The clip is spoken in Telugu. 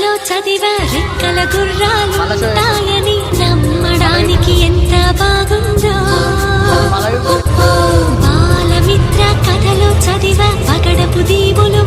కథలో చదివా రెక్కల గుర్రాలు ఉంటాయని నమ్మడానికి ఎంత బాగుందో. బాలమిత్ర కథలో చదివా పగడపు దీవులు